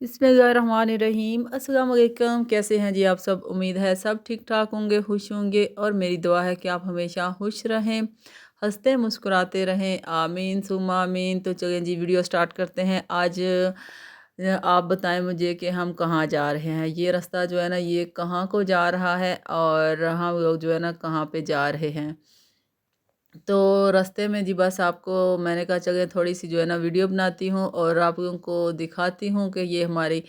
बिस्मिल्लाहिर्रहमानिर्रहीम। अस्सलाम वालेकुम। कैसे हैं जी आप सब? उम्मीद है सब ठीक ठाक होंगे, खुश होंगे और मेरी दुआ है कि आप हमेशा खुश रहें, हंसते मुस्कुराते रहें। आमीन सुम्मा आमीन। तो चलिए जी वीडियो स्टार्ट करते हैं। आज आप बताएं मुझे कि हम कहाँ जा रहे हैं। ये रास्ता जो है ना ये कहाँ को जा रहा है और हम लोग जो है ना कहाँ पे जा रहे हैं। तो रास्ते में जी बस आपको मैंने कहा चलिए थोड़ी सी जो है ना वीडियो बनाती हूँ और आप लोगों को दिखाती हूँ कि ये हमारी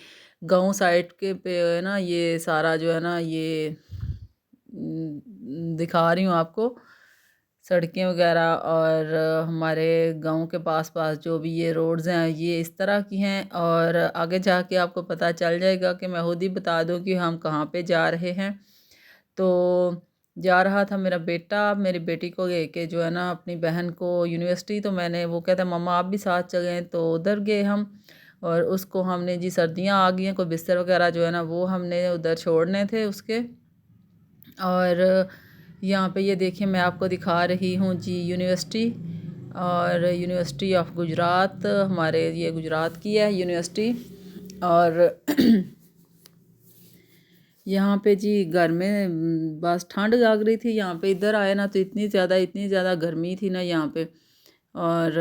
गांव साइड के पे है ना ये सारा जो है ना ये दिखा रही हूँ आपको सड़कें वगैरह और हमारे गांव के पास पास जो भी ये रोड्स हैं ये इस तरह की हैं और आगे जाके आपको पता चल जाएगा कि मैं खुद ही बता दूँ कि हम कहाँ पे जा रहे हैं। तो जा रहा था मेरा बेटा मेरी बेटी को लेके जो है ना अपनी बहन को यूनिवर्सिटी। तो मैंने वो कहता मम्मा आप भी साथ चलें, तो उधर गए हम और उसको हमने जी सर्दियाँ आ गई हैं कोई बिस्तर वगैरह जो है ना वो हमने उधर छोड़ने थे उसके। और यहाँ पे ये देखिए मैं आपको दिखा रही हूँ जी यूनिवर्सिटी और यूनिवर्सिटी ऑफ गुजरात, हमारे ये गुजरात की है यूनिवर्सिटी। और यहाँ पे जी घर में बस ठंड लग रही थी, यहाँ पे इधर आए ना तो इतनी ज़्यादा गर्मी थी ना यहाँ पे। और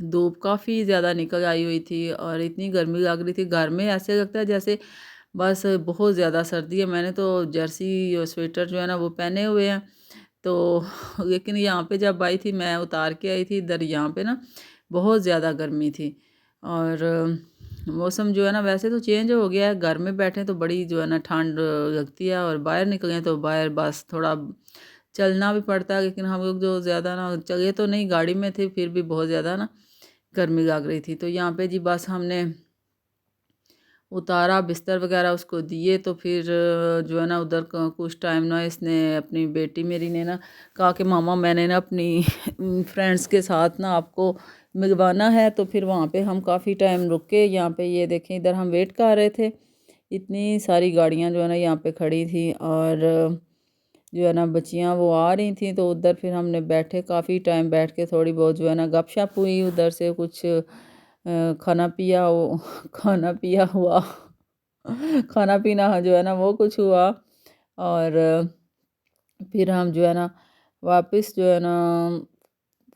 धूप काफ़ी ज़्यादा निकल आई हुई थी और इतनी गर्मी लग रही थी। घर में ऐसे लगता है जैसे बस बहुत ज़्यादा सर्दी है। मैंने तो जर्सी और स्वेटर जो है ना वो पहने हुए हैं। तो लेकिन यहाँ पे जब आई थी मैं उतार के आई थी इधर, यहाँ पे ना बहुत ज़्यादा गर्मी थी। और मौसम जो है ना वैसे तो चेंज हो गया है, घर में बैठे तो बड़ी जो है ना ठंड लगती है और बाहर निकले तो बाहर बस थोड़ा चलना भी पड़ता है। लेकिन हम लोग जो ज़्यादा ना चले तो नहीं, गाड़ी में थे, फिर भी बहुत ज़्यादा ना गर्मी लग रही थी। तो यहाँ पे जी बस हमने उतारा बिस्तर वगैरह उसको दिए तो फिर जो है ना उधर कुछ टाइम ना इसने अपनी बेटी मेरी ने ना कहा कि मामा मैंने ना अपनी फ्रेंड्स के साथ ना आपको मिलवाना है। तो फिर वहाँ पे हम काफ़ी टाइम रुके। यहाँ पे ये देखें इधर हम वेट कर रहे थे, इतनी सारी गाड़ियाँ जो है ना यहाँ पे खड़ी थी और जो है ना बच्चियाँ वो आ रही थी। तो उधर फिर हमने बैठे काफ़ी टाइम, बैठ के थोड़ी बहुत जो है ना गपशप हुई, उधर से कुछ खाना पिया वो खाना पिया हुआ खाना पीना जो है ना वो कुछ हुआ। और फिर हम जो है ना वापस जो है ना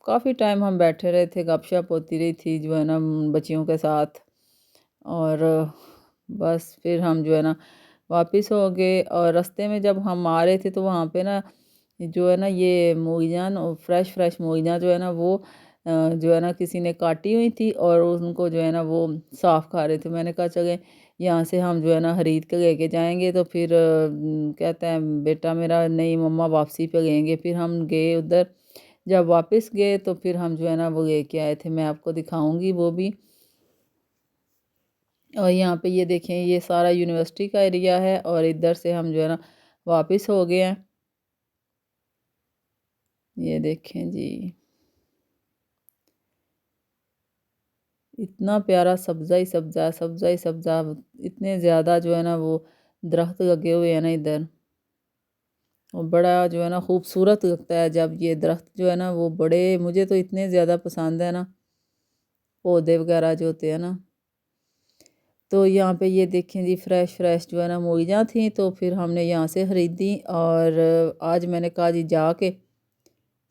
काफ़ी टाइम हम बैठे रहे थे, गपशप होती रही थी जो है ना बच्चियों के साथ। और बस फिर हम जो है ना वापस हो गए। और रास्ते में जब हम आ रहे थे तो वहाँ पे ना जो है ना ये मूलियाँ फ्रेश फ्रेश मूलियाँ जो है ना वो जो है ना किसी ने काटी हुई थी और उनको जो है ना वो साफ़ खा रहे थे। मैंने कहा चले यहाँ से हम जो है ना ख़रीद के लेके जाएंगे। तो फिर कहता है बेटा मेरा नहीं मम्मा वापसी पे लेंगे। फिर हम गए उधर, जब वापस गए तो फिर हम जो है ना वो लेके आए थे, मैं आपको दिखाऊंगी वो भी। और यहाँ पे ये देखें ये सारा यूनिवर्सिटी का एरिया है और इधर से हम जो है ना वापस हो गए हैं। ये देखें जी इतना प्यारा सब्ज़ा ही सब्ज़ा सब्ज़ा ही सब्ज़ा, इतने ज़्यादा जो है ना वो दरख्त लगे हुए हैं ना इधर। और बड़ा जो है ना खूबसूरत लगता है जब ये दरख्त जो है ना वो बड़े, मुझे तो इतने ज़्यादा पसंद है ना पौधे वगैरह जो होते हैं ना। तो यहाँ पे ये देखें जी फ्रेश फ्रेश जो है ना मूलियाँ थी, तो फिर हमने यहाँ से ख़रीदी। और आज मैंने कहा जी जाके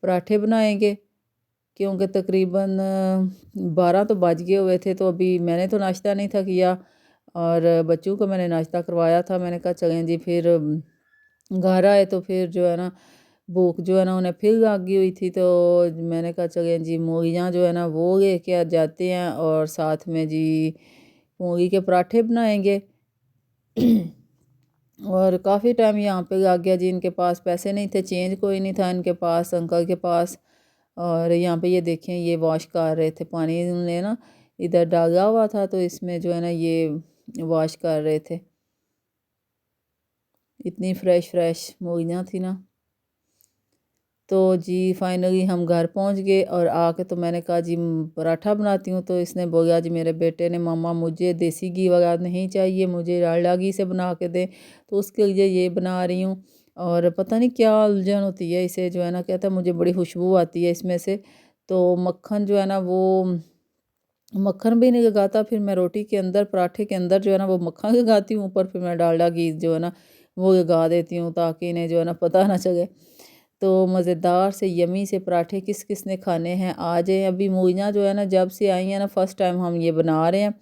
पराठे बनाएंगे, क्योंकि तकरीबन 12 तो बज गए हुए थे। तो अभी मैंने तो नाश्ता नहीं था किया और बच्चों को मैंने नाश्ता करवाया था। मैंने कहा चलें जी फिर घर आए तो फिर जो है ना भूख जो है ना उन्हें फिर लगी हुई थी। तो मैंने कहा चलें जी मूलियाँ जो है ना वो लेके आ जाते हैं और साथ में जी मूली के पराठे बनाएंगे। और काफ़ी टाइम यहाँ पे लग गया जी, इनके पास पैसे नहीं थे, चेंज कोई नहीं था इनके पास, अंकल के पास। और यहाँ पे ये देखें ये वॉश कर रहे थे, पानी उन्होंने ना इधर डाला हुआ था तो इसमें जो है ना ये वॉश कर रहे थे। इतनी फ्रेश फ्रेश मूलियाँ थी ना। तो जी फाइनली हम घर पहुंच गए और आके तो मैंने कहा जी पराठा बनाती हूँ। तो इसने बोला जी मेरे बेटे ने मामा मुझे देसी घी वगैरह नहीं चाहिए, मुझे डालडा घी से बना के दें। तो उसके लिए ये बना रही हूँ। और पता नहीं क्या उलझन होती है इसे जो है ना, कहता है मुझे बड़ी खुशबू आती है इसमें से। तो मक्खन जो है ना वो मक्खन भी नहीं लगाता, फिर मैं रोटी के अंदर पराठे के अंदर जो है ना वो मक्खन लगाती हूँ, ऊपर फिर मैं डालडा घी जो है ना वो लगा देती हूँ ताकि इन्हें जो है ना पता ना चले। तो मज़ेदार से यमी से पराठे किस किस ने खाने हैं आ जाएँ। अभी मूइयाँ जो है ना जब से आई हैं ना फ़र्स्ट टाइम हम ये बना रहे हैं।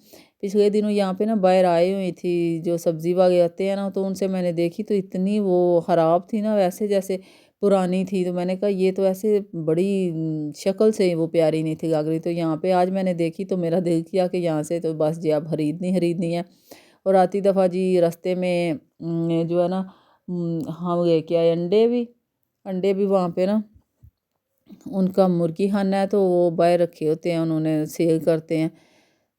पिछले दिनों यहाँ पे ना बाहर आई हुई थी जो सब्ज़ी वाले आते हैं ना, तो उनसे मैंने देखी तो इतनी वो ख़राब थी ना, वैसे जैसे पुरानी थी। तो मैंने कहा ये तो ऐसे बड़ी शक्ल से वो प्यारी नहीं थी लग रही। तो यहाँ पे आज मैंने देखी तो मेरा दिल किया कि यहाँ से तो बस जी अब खरीदनी है। और आती दफ़ा जी रास्ते में जो है ना हम लेके आए अंडे भी वहाँ पे ना उनका मुर्गी खाना है तो वो बाहर रखे होते हैं, उन्होंने सेल करते हैं।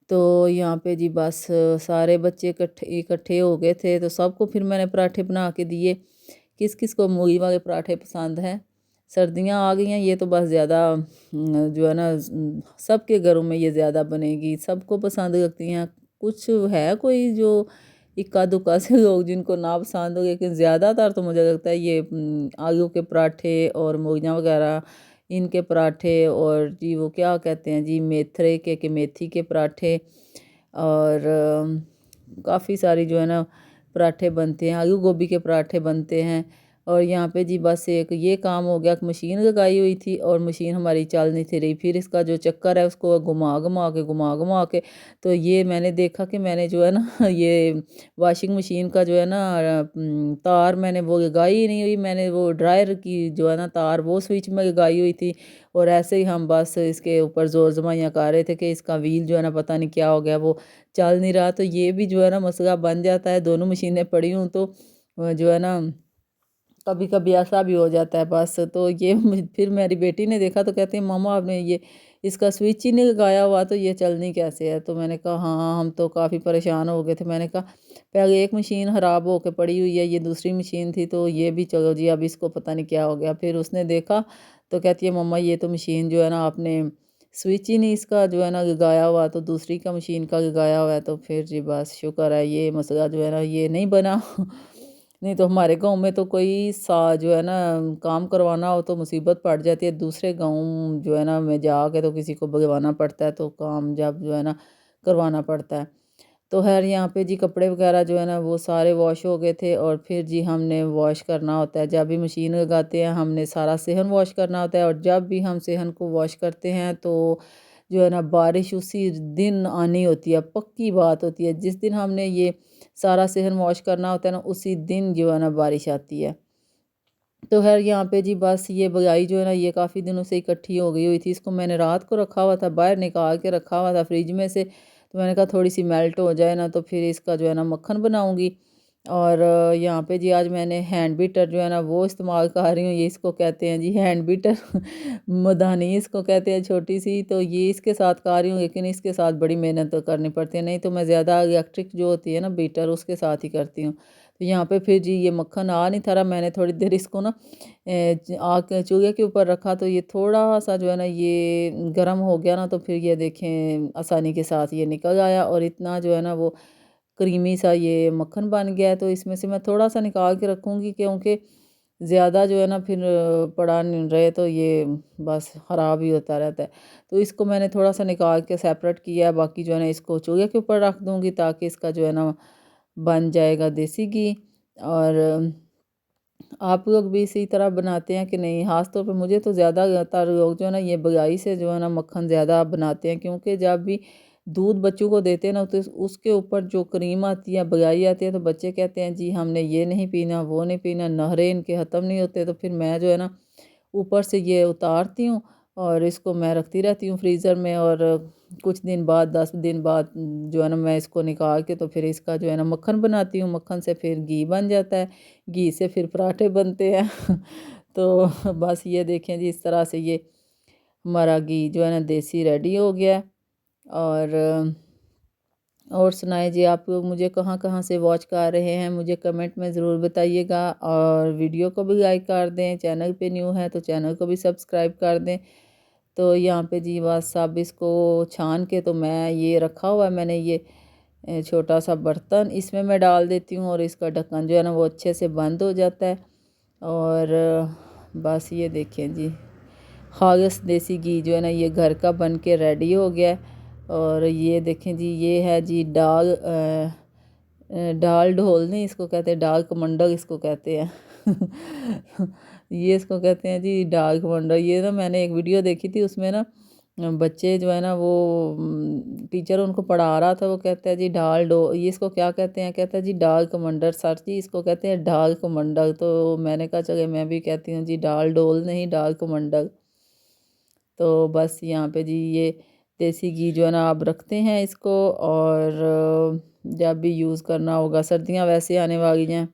तो यहाँ पे जी बस सारे बच्चे इकट्ठे इकट्ठे हो गए थे तो सबको फिर मैंने पराठे बना के दिए। किस किस को मूली वाले पराठे पसंद हैं। सर्दियाँ आ गई हैं, ये तो बस ज़्यादा जो है ना सबके घरों में ये ज़्यादा बनेगी, सबको पसंद लगती हैं। कुछ है कोई जो इक्का दुक्का से लोग जिनको ना पसंद हो, लेकिन ज़्यादातर तो मुझे लगता है ये आलू के पराठे और मूलियाँ वगैरह इनके पराठे, और जी वो क्या कहते हैं जी मेथरे के कि मेथी के पराठे, और काफ़ी सारी जो है ना पराठे बनते हैं, आलू गोभी के पराठे बनते हैं। और यहाँ पे जी बस एक ये काम हो गया कि मशीन लगाई हुई थी और मशीन हमारी चल नहीं थी रही, फिर इसका जो चक्कर है उसको घुमा के तो ये मैंने देखा कि मैंने जो है ना ये वॉशिंग मशीन का जो है ना तार मैंने वो लगाई ही नहीं हुई, मैंने वो ड्रायर की जो है ना तार वो स्विच में लगाई हुई थी। और ऐसे ही हम बस इसके ऊपर ज़ोर ज़माइयाँ कर रहे थे कि इसका व्हील जो है ना पता नहीं क्या हो गया, वो चल नहीं रहा। तो ये भी जो है ना मसला बन जाता है, दोनों मशीनें पड़ी हों तो जो है ना कभी कभी ऐसा भी हो जाता है बस। तो ये फिर मेरी बेटी ने देखा तो कहती है मम्मा आपने ये इसका स्विच ही नहीं लगाया हुआ तो ये चलनी कैसे है। तो मैंने कहा हाँ हम तो काफ़ी परेशान हो गए थे। मैंने कहा पहले एक मशीन ख़राब होकर पड़ी हुई है, ये दूसरी मशीन थी तो ये भी चलो जी अब इसको पता नहीं क्या हो गया। फिर उसने देखा तो कहती है मम्मा ये तो मशीन जो है ना आपने स्विच ही नहीं इसका जो है ना लगाया हुआ, तो दूसरी का मशीन का लगाया हुआ है। तो फिर जी बस शुक्र है ये मसला जो है ना ये नहीं बना नहीं तो हमारे गांव में तो कोई सा जो है ना काम करवाना हो तो मुसीबत पड़ जाती है, दूसरे गांव जो है ना में जाके तो किसी को भगवाना पड़ता है तो काम जब जो है ना करवाना पड़ता है। तो खैर यहाँ पे जी कपड़े वगैरह जो है ना वो सारे वॉश हो गए थे, और फिर जी हमने वॉश करना होता है, जब भी मशीन लगाते हैं हमने सारा सेहन वॉश करना होता है। और जब भी हम सेहन को वॉश करते हैं तो जो है ना बारिश उसी दिन आनी होती है, पक्की बात होती है। जिस दिन हमने ये सारा सेहन वॉश करना होता है ना उसी दिन जो है ना बारिश आती है। तो खैर यहाँ पे जी बस ये बगाई जो है ना ये काफ़ी दिनों से इकट्ठी हो गई हुई थी, इसको मैंने रात को रखा हुआ था, बाहर निकाल के रखा हुआ था फ्रिज में से। तो मैंने कहा थोड़ी सी मेल्ट हो जाए ना तो फिर इसका जो है ना मक्खन बनाऊँगी। और यहाँ पे जी आज मैंने हैंड बीटर जो है ना वो इस्तेमाल कर रही हूँ, ये इसको कहते हैं जी हैंड बीटर मधानी इसको कहते हैं छोटी सी। तो ये इसके साथ कर रही हूँ, लेकिन इसके साथ बड़ी मेहनत तो करनी पड़ती है, नहीं तो मैं ज़्यादा इलेक्ट्रिक जो होती है ना बीटर उसके साथ ही करती हूँ। तो यहाँ पे फिर जी ये मक्खन आ नहीं था रहा, मैंने थोड़ी देर इसको ना आग चूल्हे के ऊपर रखा तो ये थोड़ा सा जो है ना ये गर्म हो गया ना, तो फिर ये देखें आसानी के साथ ये निकल आया और इतना जो है ना वो क्रीमी सा ये मक्खन बन गया है। तो इसमें से मैं थोड़ा सा निकाल के रखूँगी क्योंकि ज़्यादा जो है ना फिर पड़ा नहीं रहे तो ये बस ख़राब ही होता रहता है। तो इसको मैंने थोड़ा सा निकाल के सेपरेट किया है, बाकी जो है ना इसको चूल्हे के ऊपर रख दूँगी ताकि इसका जो है ना बन जाएगा देसी घी। और आप लोग भी इसी तरह बनाते हैं कि नहीं? ख़ास तौर पे मुझे तो ज़्यादातर लोग जो है ना ये बगाई से जो है ना मक्खन ज़्यादा बनाते हैं, क्योंकि जब भी दूध बच्चों को देते हैं ना तो उसके ऊपर जो क्रीम आती है बगाई आती है तो बच्चे कहते हैं जी हमने ये नहीं पीना वो नहीं पीना, नखरे इनके ख़त्म नहीं होते। तो फिर मैं जो है ना ऊपर से ये उतारती हूँ और इसको मैं रखती रहती हूँ फ्रीज़र में। और कुछ दिन बाद 10 दिन बाद जो है ना मैं इसको निकाल के तो फिर इसका जो है ना मक्खन बनाती हूँ, मक्खन से फिर घी बन जाता है, घी से फिर पराठे बनते हैं तो बस ये देखें जी इस तरह से ये हमारा घी जो है ना देसी रेडी हो गया। और और सुनाए जी आप लोग मुझे कहाँ कहाँ से वॉच कर रहे हैं, मुझे कमेंट में ज़रूर बताइएगा। और वीडियो को भी लाइक कर दें, चैनल पे न्यू है तो चैनल को भी सब्सक्राइब कर दें। तो यहाँ पे जी बस अब इसको छान के तो मैं ये रखा हुआ है, मैंने ये छोटा सा बर्तन इसमें मैं डाल देती हूँ और इसका ढक्कन जो है ना वो अच्छे से बंद हो जाता है। और बस ये देखें जी खालिस देसी घी जो है ना ये घर का बन के रेडी हो गया है। और ये देखें जी, ये है जी डाग डाल ढोल नहीं, इसको कहते हैं डाग कमंडल, इसको कहते हैं ये इसको कहते हैं जी डाग कमंडल। ये ना मैंने एक वीडियो देखी थी, उसमें ना बच्चे जो है ना वो टीचर उनको पढ़ा रहा था, वो कहता है जी ढाल डो, ये इसको क्या कहते हैं, कहता है जी डाग कमंडल सर जी, इसको कहते हैं डाग कमंडल। तो मैंने कहा चलो मैं भी कहती हूँ जी डाल डोल नहीं, डाग कमंडल। तो बस यहाँ पे जी ये देसी घी जो है ना आप रखते हैं इसको, और जब भी यूज़ करना होगा, सर्दियाँ वैसे आने वाली हैं